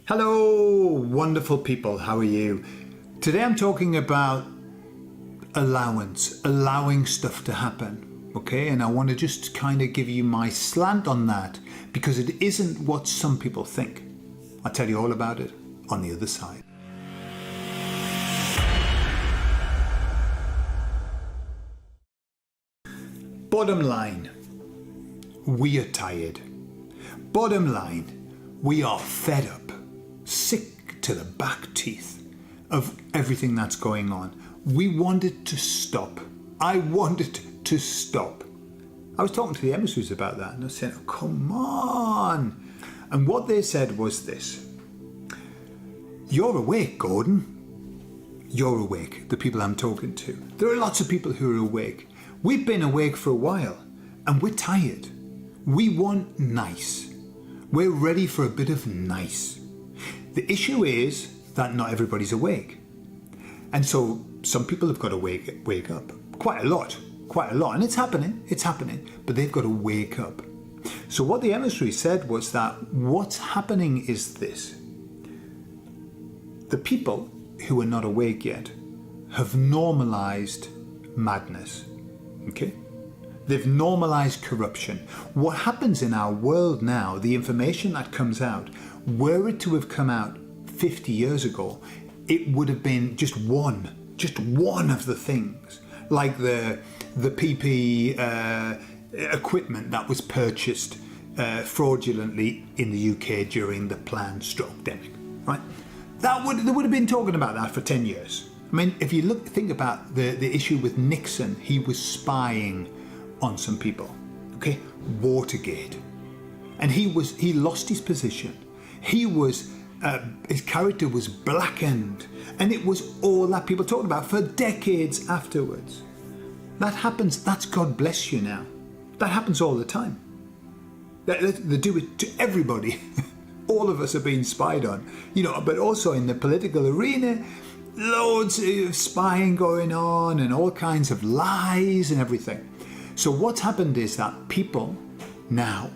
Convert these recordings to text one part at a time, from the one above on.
Hello, wonderful people. How are you? Today I'm talking about allowing stuff to happen. Okay, and I want to just kind of give you my slant on that because it isn't what some people think. I'll tell you all about it on the other side. Bottom line, we are tired. Bottom line, we are fed up, sick to the back teeth of everything that's going on. We want it to stop. I want it to stop. I was talking to the emissaries about that and I said, oh, come on. And what they said was this: you're awake, Gordon. You're awake, the people I'm talking to. There are lots of people who are awake. We've been awake for a while and we're tired. We want nice. We're ready for a bit of nice. The issue is that not everybody's awake. And so some people have got to wake up. Quite a lot. And it's happening, but they've got to wake up. So what the emissary said was that what's happening is this: the people who are not awake yet have normalized madness. Okay? They've normalized corruption. What happens in our world now, the information that comes out, were it to have come out 50 years ago, it would have been just one of the things, like the PP equipment that was purchased fraudulently in the UK during the planned stroke-demic, right? They would have been talking about that for 10 years. I mean, if you think about the issue with Nixon, he was spying on some people, okay? Watergate. And he lost his position. His character was blackened. And it was all that people talked about for decades afterwards. That happens, that's God bless you now. That happens all the time. They do it to everybody. All of us are being spied on, but also in the political arena, loads of spying going on and all kinds of lies and everything. So what's happened is that people now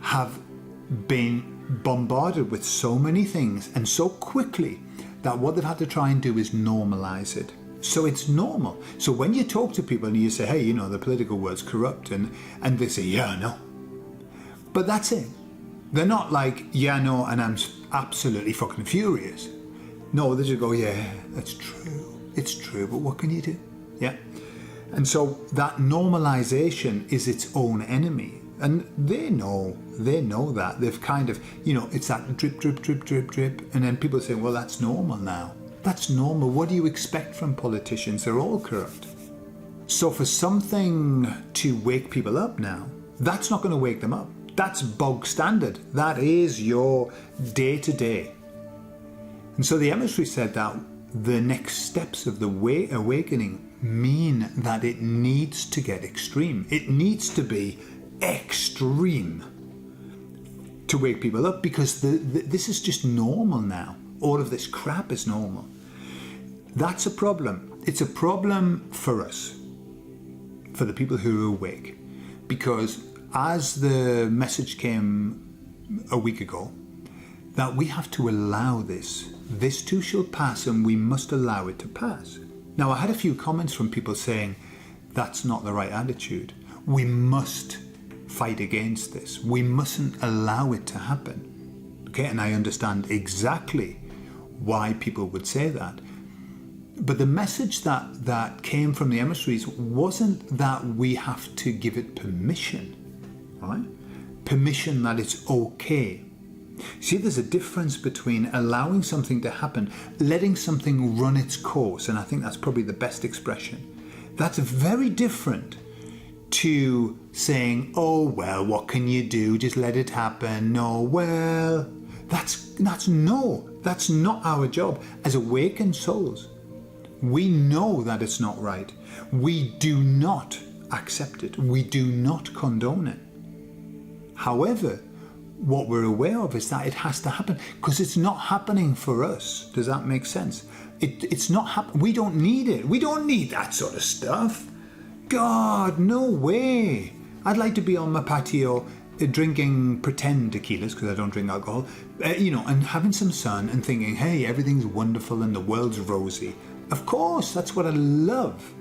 have been bombarded with so many things and so quickly that what they've had to try and do is normalize it. So it's normal. So when you talk to people and you say, hey, the political world's corrupt, and they say, yeah, I know. But that's it. They're not like, yeah, I know, and I'm absolutely fucking furious. No, they just go, yeah, that's true. It's true, but what can you do? Yeah. And so that normalization is its own enemy. And they know that. They've kind of, it's that drip, drip, drip, drip, drip. And then people say, well, that's normal now. That's normal. What do you expect from politicians? They're all corrupt. So for something to wake people up now, that's not going to wake them up. That's bog standard. That is your day-to-day. And so the emissary said that the next steps of the awakening mean that it needs to get extreme. It needs to be extreme to wake people up, because this is just normal now. All of this crap is normal. That's a problem. It's a problem for us, for the people who are awake, because as the message came a week ago, that we have to allow this. This too shall pass, and we must allow it to pass. Now, I had a few comments from people saying that's not the right attitude. We must fight against this. We mustn't allow it to happen. Okay, and I understand exactly why people would say that. But the message that came from the emissaries wasn't that we have to give it permission, right? Permission that it's okay. See, there's a difference between allowing something to happen, letting something run its course, and I think that's probably the best expression. That's very different to saying, oh, well, what can you do? Just let it happen. No, well, that's not our job. As awakened souls, we know that it's not right. We do not accept it. We do not condone it. However, what we're aware of is that it has to happen, because it's not happening for us. Does that make sense? It's not happening. We don't need it. We don't need that sort of stuff. God, no way. I'd like to be on my patio drinking pretend tequilas, because I don't drink alcohol, and having some sun and thinking, hey, everything's wonderful and the world's rosy. Of course, that's what I love.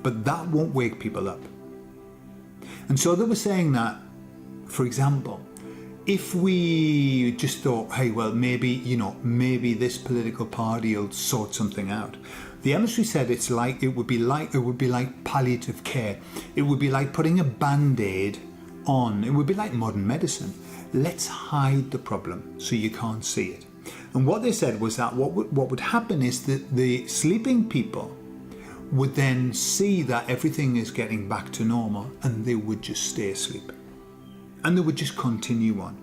But that won't wake people up. And so they were saying that, for example, if we just thought, hey, well, maybe this political party will sort something out. The emissary said it would be like palliative care. It would be like putting a Band-Aid on. It would be like modern medicine. Let's hide the problem so you can't see it. And what they said was that what would happen is that the sleeping people would then see that everything is getting back to normal, and they would just stay asleep. And they would just continue on.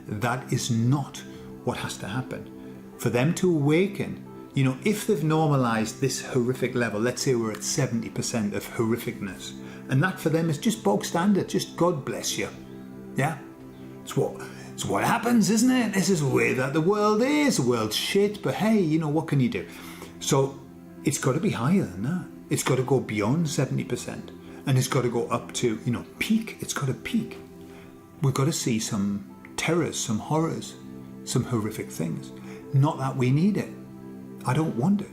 That is not what has to happen. For them to awaken, if they've normalized this horrific level, let's say we're at 70% of horrificness, and that for them is just bog standard, just God bless you. Yeah? It's what happens, isn't it? This is the way that the world is. The world's shit, but hey, what can you do? So it's got to be higher than that. It's got to go beyond 70%, and it's got to go up to, peak. It's got to peak. We've got to see some terrors, some horrors, some horrific things. Not that we need it. I don't want it.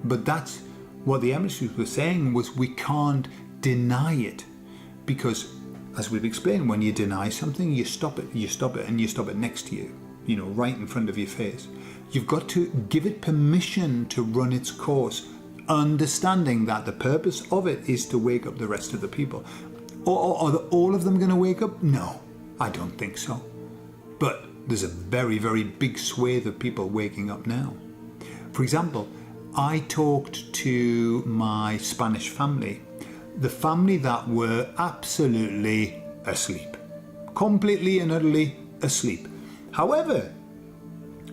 But that's what the emissaries were saying, was we can't deny it. Because, as we've explained, when you deny something, you stop it, and you stop it next to you, right in front of your face. You've got to give it permission to run its course, understanding that the purpose of it is to wake up the rest of the people. Or are all of them going to wake up? No, I don't think so. But there's a very, very big swathe of people waking up now. For example, I talked to my Spanish family, the family that were absolutely asleep, completely and utterly asleep. However,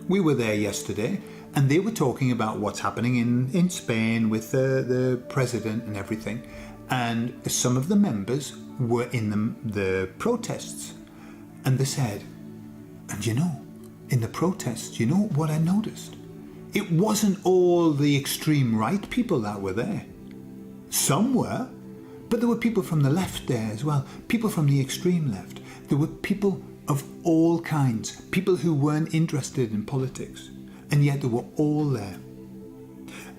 we were there yesterday, and they were talking about what's happening in Spain with the president and everything. And some of the members were in the protests. And they said, and in the protests, what I noticed? It wasn't all the extreme right people that were there. Some were, but there were people from the left there as well, people from the extreme left. There were people of all kinds, people who weren't interested in politics, and yet they were all there.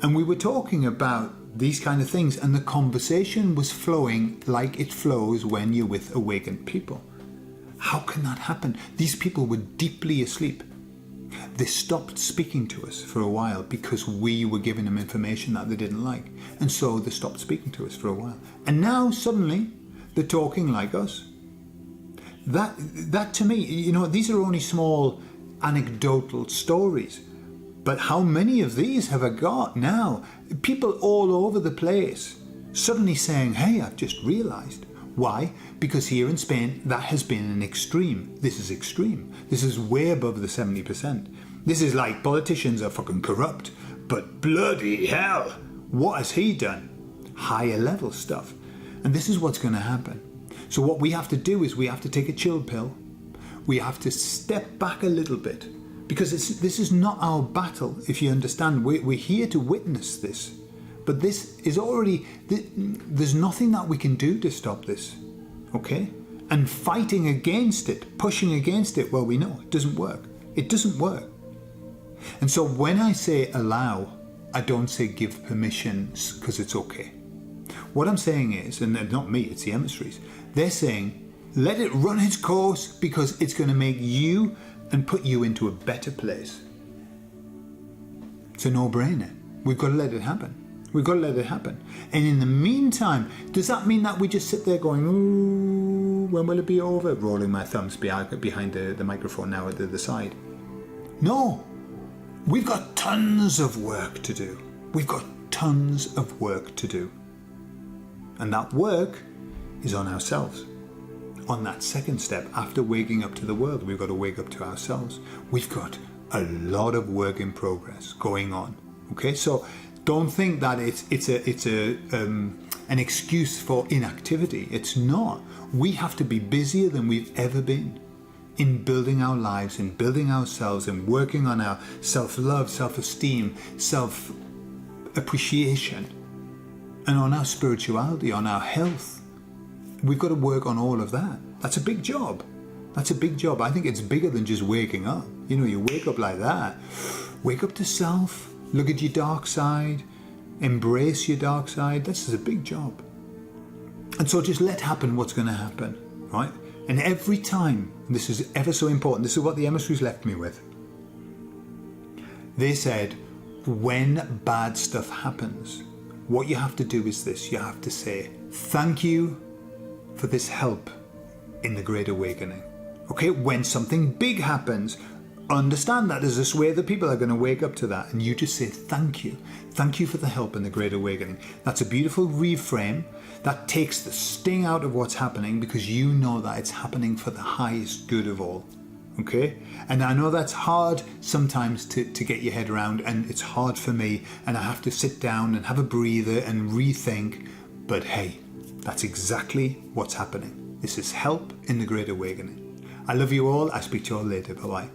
And we were talking about these kind of things, and the conversation was flowing like it flows when you're with awakened people. How can that happen? These people were deeply asleep. They stopped speaking to us for a while because we were giving them information that they didn't like. And so they stopped speaking to us for a while. And now suddenly they're talking like us. That to me, these are only small anecdotal stories. But how many of these have I got now? People all over the place suddenly saying, hey, I've just realized. Why? Because here in Spain, that has been an extreme. This is extreme. This is way above the 70%. This is like politicians are fucking corrupt. But bloody hell, what has he done? Higher level stuff. And this is what's going to happen. So what we have to do is we have to take a chill pill. We have to step back a little bit. Because this is not our battle, if you understand. We're here to witness this. But this is already, there's nothing that we can do to stop this, okay? And fighting against it, pushing against it, well, we know it doesn't work. It doesn't work. And so when I say allow, I don't say give permission because it's okay. What I'm saying is, and not me, it's the emissaries, they're saying, let it run its course because it's going to make you and put you into a better place. It's a no-brainer. We've got to let it happen. We've got to let it happen. And in the meantime, does that mean that we just sit there going, ooh, when will it be over? Rolling my thumbs behind the microphone now at the other side. No. We've got tons of work to do. We've got tons of work to do. And that work is on ourselves. On that second step, after waking up to the world, we've got to wake up to ourselves. We've got a lot of work in progress going on. Okay, so don't think that it's an excuse for inactivity. It's not. We have to be busier than we've ever been in building our lives, in building ourselves, and working on our self-love, self-esteem, self-appreciation, and on our spirituality, on our health. We've got to work on all of that. That's a big job. That's a big job. I think it's bigger than just waking up. You know, you wake up like that. Wake up to self. Look at your dark side. Embrace your dark side. This is a big job. And so just let happen what's going to happen, right? And every time, and this is ever so important, this is what the emissaries left me with. They said, when bad stuff happens, what you have to do is this. You have to say, thank you for this help in the Great Awakening. Okay, when something big happens, understand that there's this way that people are going to wake up to that, and you just say thank you. Thank you for the help in the Great Awakening. That's a beautiful reframe. That takes the sting out of what's happening, because you know that it's happening for the highest good of all. Okay? And I know that's hard sometimes to get your head around, and it's hard for me, and I have to sit down and have a breather and rethink. But hey, that's exactly what's happening. This is help in the Great Awakening. I love you all. I'll speak to you all later. Bye-bye.